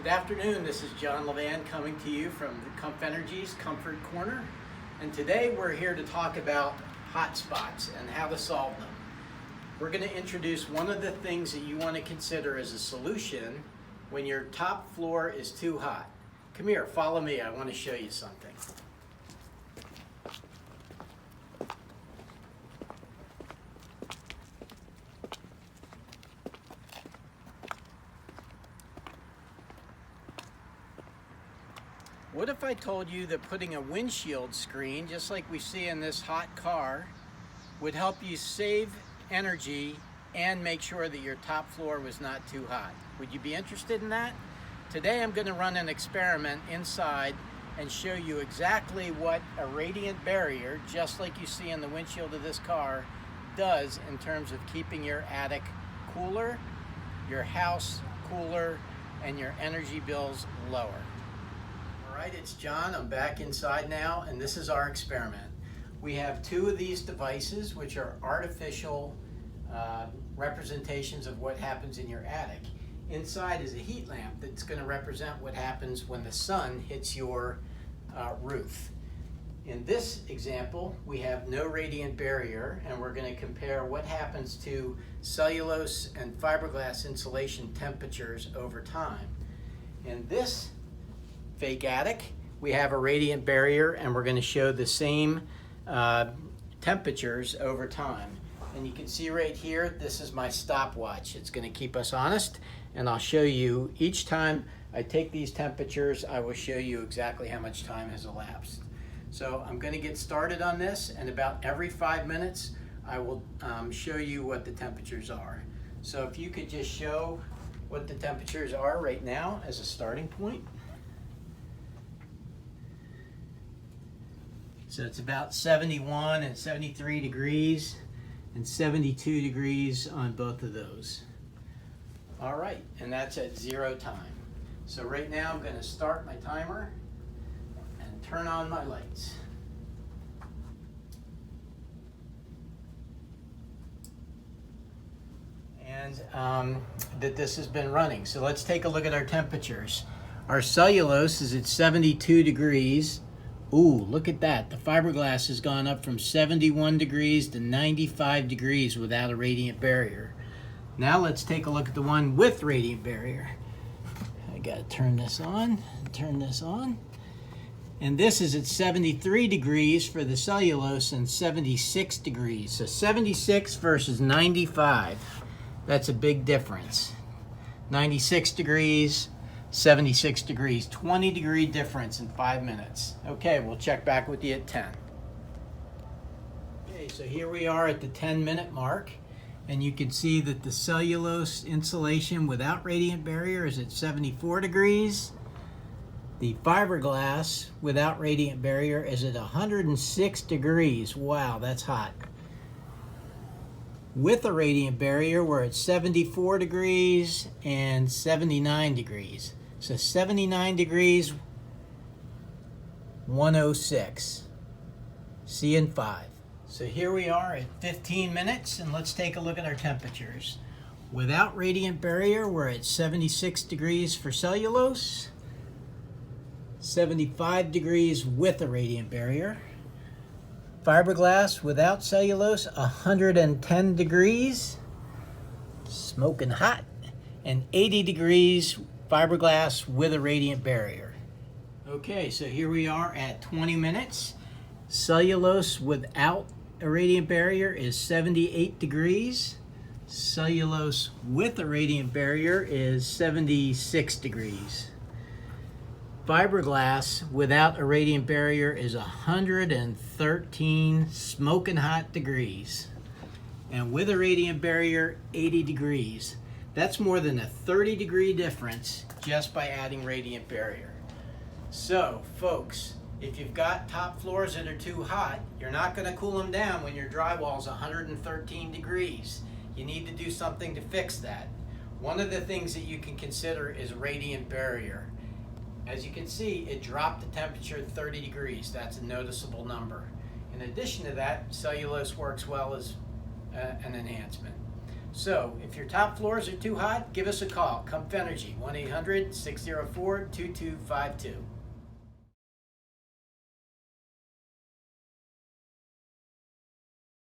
Good afternoon, this is John Levan coming to you from the Comf Energy's Comfort Corner. And today we're here to talk about hot spots and how to solve them. We're going to introduce one of the things that you want to consider as a solution when your top floor is too hot. Come here, follow me, I want to show you something. What if I told you that putting a windshield screen, just like we see in this hot car, would help you save energy and make sure that your top floor was not too hot? Would you be interested in that? Today I'm going to run an experiment inside and show you exactly what a radiant barrier, just like you see in the windshield of this car, does in terms of keeping your attic cooler, your house cooler, and your energy bills lower. All right, it's John. I'm back inside now, and this is our experiment. We have two of these devices, which are artificial representations of what happens in your attic. Inside is a heat lamp that's going to represent what happens when the sun hits your roof. In this example, we have no radiant barrier, and we're going to compare what happens to cellulose and fiberglass insulation temperatures over time. In this fake attic, we have a radiant barrier, and we're going to show the same temperatures over time. And you can see right here, this is my stopwatch. It's going to keep us honest, and I'll show you each time I take these temperatures, I will show you exactly how much time has elapsed. So I'm going to get started on this, and about every 5 minutes I will show you what the temperatures are. So if you could just show what the temperatures are right now as a starting point. So it's about 71 and 73 degrees and 72 degrees on both of those. All right, and that's at 0 time. So right now I'm going to start my timer and turn on my lights. And that this has been running. So let's take a look at our temperatures. Our cellulose is at 72 degrees. Ooh, look at that. The fiberglass has gone up from 71 degrees to 95 degrees without a radiant barrier. Now let's take a look at the one with radiant barrier. I gotta turn this on, And this is at 73 degrees for the cellulose and 76 degrees. So 76 versus 95. That's a big difference. 96 degrees, 76 degrees, 20 degree difference in 5 minutes. Okay, we'll check back with you at 10. Okay, so here we are at the 10-minute mark, and you can see that the cellulose insulation without radiant barrier is at 74 degrees. The fiberglass without radiant barrier is at 106 degrees. Wow, that's hot. With a radiant barrier, we're at 74 degrees and 79 degrees. So 79 degrees, 106. See you in 5. So here we are at 15 minutes, and let's take a look at our temperatures. Without radiant barrier, we're at 76 degrees for cellulose, 75 degrees with a radiant barrier. Fiberglass without cellulose, 110 degrees, smoking hot, and 80 degrees fiberglass with a radiant barrier. Okay, so here we are at 20 minutes. Cellulose without a radiant barrier is 78 degrees. Cellulose with a radiant barrier is 76 degrees. Fiberglass without a radiant barrier is 113 smoking hot degrees. And with a radiant barrier, 80 degrees. That's more than a 30-degree difference just by adding radiant barrier. So, folks, if you've got top floors that are too hot, you're not going to cool them down when your drywall's 113 degrees. You need to do something to fix that. One of the things that you can consider is radiant barrier. As you can see, it dropped the temperature 30 degrees. That's a noticeable number. In addition to that, cellulose works well as an enhancement. So if your top floors are too hot, give us a call. Comfenergy, 1-800-604-2252.